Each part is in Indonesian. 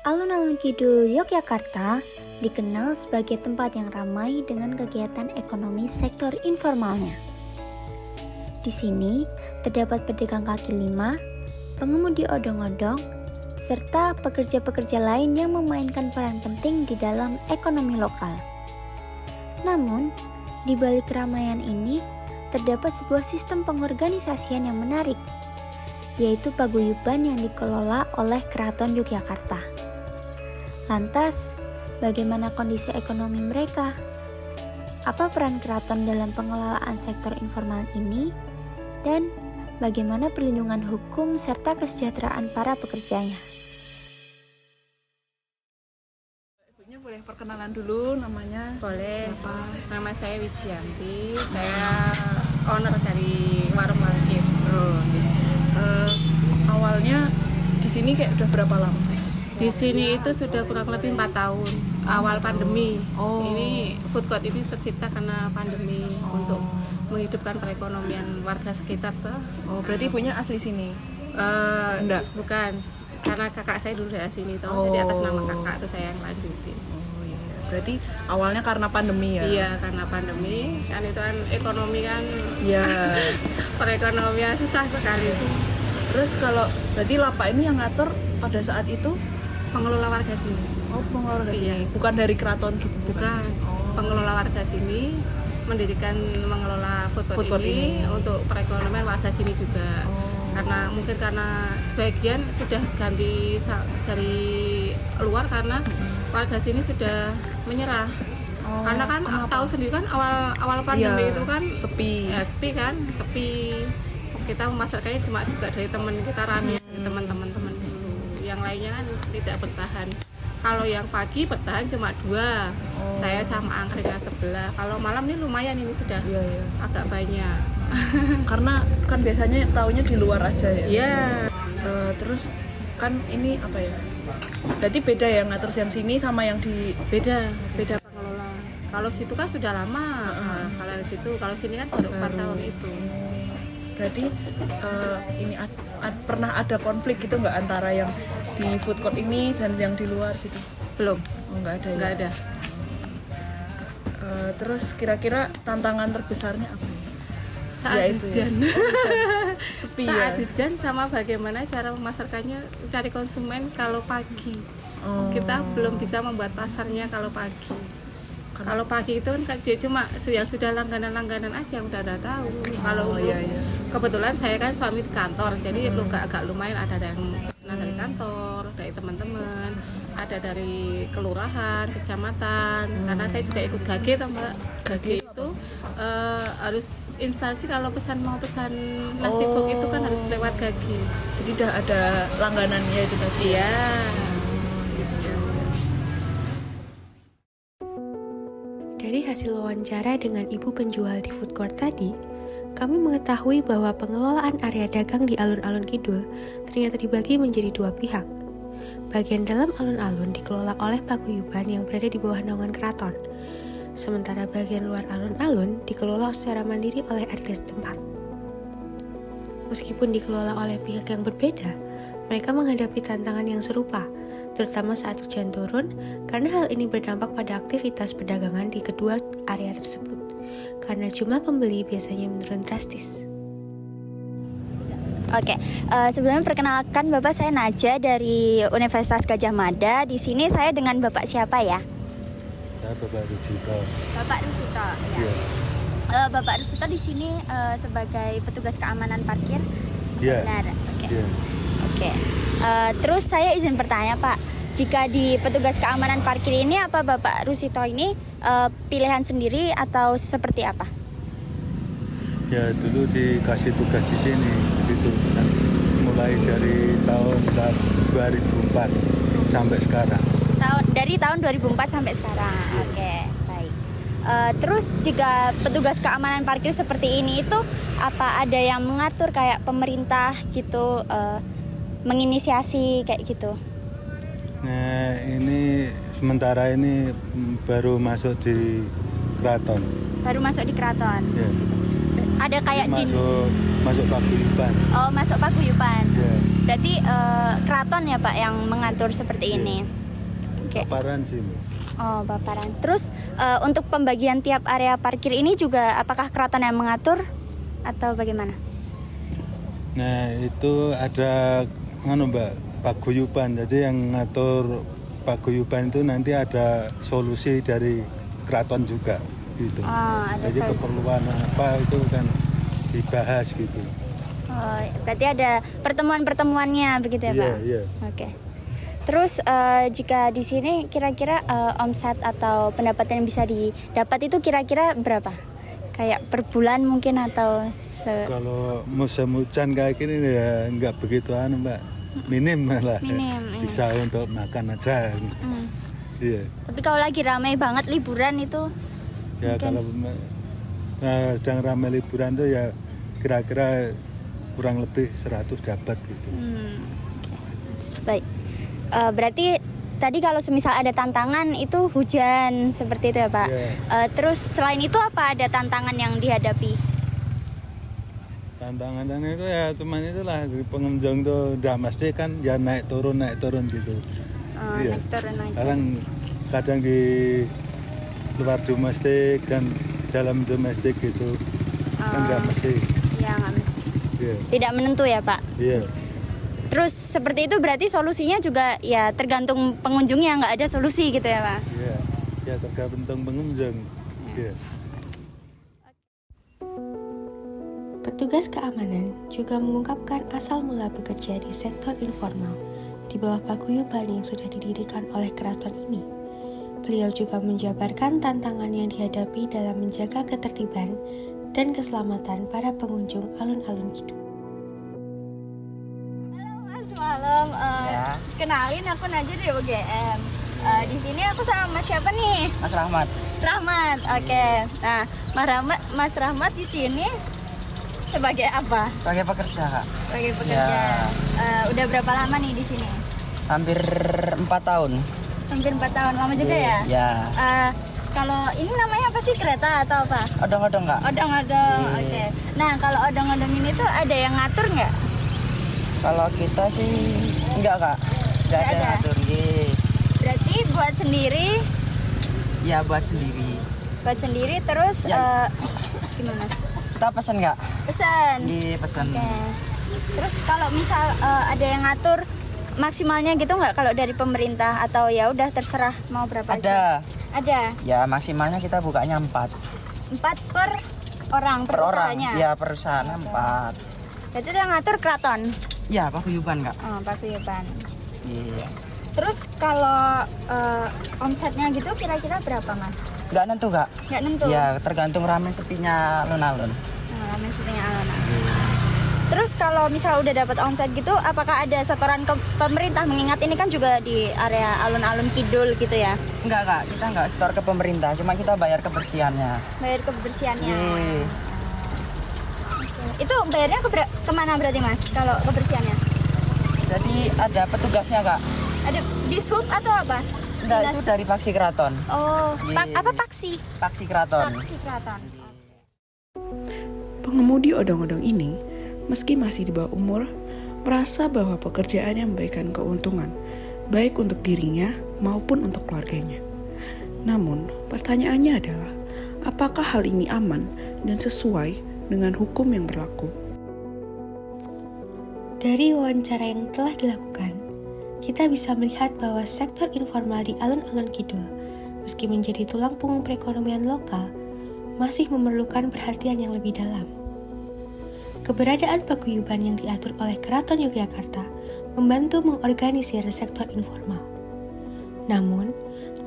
Alun-alun Kidul Yogyakarta dikenal sebagai tempat yang ramai dengan kegiatan ekonomi sektor informalnya. Di sini terdapat pedagang kaki lima, pengemudi odong-odong, serta pekerja-pekerja lain yang memainkan peran penting di dalam ekonomi lokal. Namun, di balik keramaian ini terdapat sebuah sistem pengorganisasian yang menarik, yaitu paguyuban yang dikelola oleh Keraton Yogyakarta. Lantas, bagaimana kondisi ekonomi mereka? Apa peran keraton dalam pengelolaan sektor informal ini? Dan bagaimana perlindungan hukum serta kesejahteraan para pekerjanya? Ibunya boleh perkenalan dulu namanya? Boleh. Siapa? Nama saya Wijianti. Saya owner dari warung Malkit. Awalnya di sini kayak udah berapa lama? Di sini itu sudah kurang lebih 4 tahun. Awal pandemi. Oh. Ini food court ini tercipta karena pandemi untuk menghidupkan perekonomian warga sekitar tuh. Oh, berarti ibunya asli sini? Enggak. Bukan. Karena kakak saya dulu dari sini tuh. Oh. Jadi atas nama kakak tuh saya yang lanjutin. Oh iya. Berarti awalnya karena pandemi ya? Iya, karena pandemi kan itu kan ekonomi kan. Iya. Perekonomian susah sekali itu. Terus kalau berarti lapak ini yang ngatur pada saat itu Pengelola warga sini. oh pengelola ke sini, Iya. bukan dari keraton gitu? Bukan. Pengelola warga sini mengelola food court ini untuk perekonomian warga sini juga. Karena sebagian sudah ganti dari luar karena warga sini sudah menyerah. Karena kan tahu sendiri kan awal pandemi Iya, itu kan sepi. ya, sepi. Kita memasarkannya cuma juga dari teman kita rame, dari teman-teman dulu. Yang lainnya kan tidak bertahan. Kalau yang pagi bertahan cuma 2. Saya sama angkringan sebelah. Kalau malam ini lumayan, ini sudah Iya. agak banyak. Karena kan biasanya taunya di luar aja ya? Iya. Terus kan ini apa ya? Berarti beda ya ngatur yang sini sama yang di Beda pengelola. Kalau situ kan sudah lama. Kalau sini kan baru 4 tahun itu. Berarti ini pernah ada konflik gitu nggak antara yang di food court ini dan yang di luar gitu? Belum. Oh, nggak ada. Nggak ada. Terus kira-kira tantangan terbesarnya apa? Saat Ya, itu ya. hujan. Sepi Saat ya. hujan sama bagaimana cara memasarkannya, cari konsumen kalau pagi. Oh. Kita belum bisa membuat pasarnya kalau pagi. Kalau pagi itu kan dia cuma yang sudah langganan aja yang udah tahu. Kalau iya. kebetulan saya kan suami di kantor, jadi agak lumayan ada yang pesanan dari kantor, dari teman-teman, ada dari kelurahan, kecamatan. Karena saya juga ikut GAGE toh, Mbak. GAGE itu harus instansi kalau mau pesan nasi box itu kan harus lewat GAGE. Jadi udah ada langganannya itu tadi. Iya. Dari hasil wawancara dengan ibu penjual di food court tadi, kami mengetahui bahwa pengelolaan area dagang di alun-alun Kidul ternyata dibagi menjadi 2 pihak. Bagian dalam alun-alun dikelola oleh paguyuban yang berada di bawah naungan keraton, sementara bagian luar alun-alun dikelola secara mandiri oleh RT setempat. Meskipun dikelola oleh pihak yang berbeda, mereka menghadapi tantangan yang serupa, terutama saat hujan turun, karena hal ini berdampak pada aktivitas perdagangan di kedua area tersebut, karena jumlah pembeli biasanya menurun drastis. Oke, sebelumnya perkenalkan Bapak, saya Naja dari Universitas Gadjah Mada. Di sini saya dengan Bapak siapa ya? Saya Bapak Rusito. Bapak Rusito. Iya. Bapak Rusito di sini sebagai petugas keamanan parkir. Iya. Benar. Oke. Iya. Oke. Terus saya izin bertanya, Pak. Jika di petugas keamanan parkir ini, apa Bapak Rusito ini pilihan sendiri atau seperti apa? Ya dulu dikasih tugas di sini gitu. Mulai dari tahun 2004 sampai sekarang. Dari tahun 2004 sampai sekarang. Oke, baik. Terus jika petugas keamanan parkir seperti ini itu apa ada yang mengatur kayak pemerintah gitu, menginisiasi kayak gitu? Nah ini sementara ini baru masuk di keraton. Baru masuk di keraton. Ya. Ada kayak Masuk paguyuban. Oh, masuk paguyuban. Ya. Berarti keraton ya Pak yang mengatur seperti ini. Oke. Paparan sih. Oh, paparan. Terus untuk pembagian tiap area parkir ini juga apakah keraton yang mengatur atau bagaimana? Nah itu ada Mbak paguyuban, jadi yang ngatur paguyuban itu nanti ada solusi dari keraton juga gitu. Ada Jadi solusi. keperluan apa itu kan dibahas gitu. Oh, berarti ada pertemuan-pertemuannya begitu ya Iya, Pak? iya. Oke. Terus jika di sini kira-kira omset atau pendapatan yang bisa didapat itu kira-kira berapa? Kayak per bulan mungkin atau Kalau musim hujan kayak gini ya nggak begitu Mbak, minim malah. Minim, iya. Bisa untuk makan aja. Iya. Tapi kalau lagi ramai banget liburan itu Ya mungkin. kalau sedang ramai liburan tuh ya kira-kira kurang lebih 100 dapat gitu. Oke. Baik. Berarti tadi kalau semisal ada tantangan itu hujan seperti itu ya Pak. Iya. Terus selain itu apa ada tantangan yang dihadapi? Tantangannya itu ya cuman itulah dari pengunjung tuh udah mesti kan ya naik turun gitu. Iya. Naik turun. Kadang di luar domestik dan dalam domestik gitu kan nggak mesti. Ya nggak mesti. Iya. Tidak menentu ya Pak. Iya. Terus seperti itu berarti solusinya juga ya tergantung pengunjungnya, nggak ada solusi gitu ya Pak? Iya. Ya tergantung pengunjung. Iya. Petugas keamanan juga mengungkapkan asal mula bekerja di sektor informal di bawah paguyuban yang sudah didirikan oleh keraton ini. Beliau juga menjabarkan tantangan yang dihadapi dalam menjaga ketertiban dan keselamatan para pengunjung alun-alun Kidul. Halo Mas, malam. Kenalin aku Najwa dari UGM. Di sini aku sama Mas siapa nih? Mas Rahmat. Rahmat. Oke. Nah, Mas Rahmat di sini sebagai apa? Sebagai pekerja, Kak. Sebagai pekerja. Udah berapa lama nih di sini? Hampir 4 tahun. Hampir 4 tahun. Lama juga ya? Ya. Kalau ini namanya apa sih, kereta atau apa? Odong-odong, Kak. Odong-odong. Iya. Oke. Nah, kalau odong-odong ini tuh ada yang ngatur nggak? Kalau kita sih enggak, Kak. Enggak ada Nggak ada. ngatur. Iya. Berarti buat sendiri, Ya buat sendiri. terus Ya. gimana? Kita pesan, Kak. Pesan. Iya, pesan. Oke. Terus kalau misal ada yang ngatur maksimalnya gitu nggak kalau dari pemerintah atau ya udah terserah mau berapa aja? Ada. Ya maksimalnya kita bukanya 4 per orang per orang. perusahaannya. Ya perusahaannya 4. Berarti itu yang ngatur keraton. Ya paguyuban, Kak. Oh, paguyuban. Iya. Terus kalau omsetnya gitu kira-kira berapa Mas? Enggak nentu, Kak. Nggak nentu. Ya tergantung ramai sepinya alun-alun. Maksudnya alon. Terus kalau misal udah dapat omset gitu, apakah ada setoran ke pemerintah? Mengingat ini kan juga di area alun-alun Kidul gitu ya. Enggak, Kak. Kita enggak store ke pemerintah, cuma kita bayar kebersihannya. Bayar kebersihannya. Iya. Itu bayarnya kemana berarti Mas? Kalau kebersihannya? Jadi ada petugasnya, Kak. Ada dishub atau apa? Enggak, Dinas- itu dari Paksi Keraton. Oh, Iya. apa paksi? Paksi Keraton. Paksi keraton. Pengemudi odong-odong ini, meski masih di bawah umur, merasa bahwa pekerjaannya memberikan keuntungan, baik untuk dirinya maupun untuk keluarganya. Namun, pertanyaannya adalah, apakah hal ini aman dan sesuai dengan hukum yang berlaku? Dari wawancara yang telah dilakukan, kita bisa melihat bahwa sektor informal di alun-alun Kidul, meski menjadi tulang punggung perekonomian lokal, masih memerlukan perhatian yang lebih dalam. Keberadaan paguyuban yang diatur oleh Keraton Yogyakarta membantu mengorganisir sektor informal. Namun,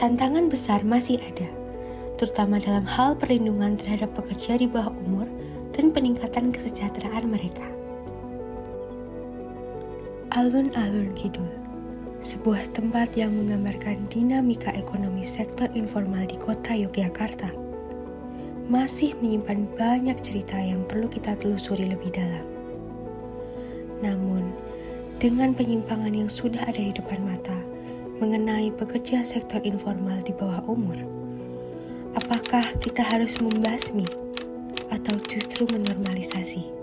tantangan besar masih ada, terutama dalam hal perlindungan terhadap pekerja di bawah umur dan peningkatan kesejahteraan mereka. Alun-alun Kidul, sebuah tempat yang menggambarkan dinamika ekonomi sektor informal di kota Yogyakarta, masih menyimpan banyak cerita yang perlu kita telusuri lebih dalam. Namun, dengan penyimpangan yang sudah ada di depan mata mengenai pekerja sektor informal di bawah umur, apakah kita harus membasmi atau justru menormalisasi?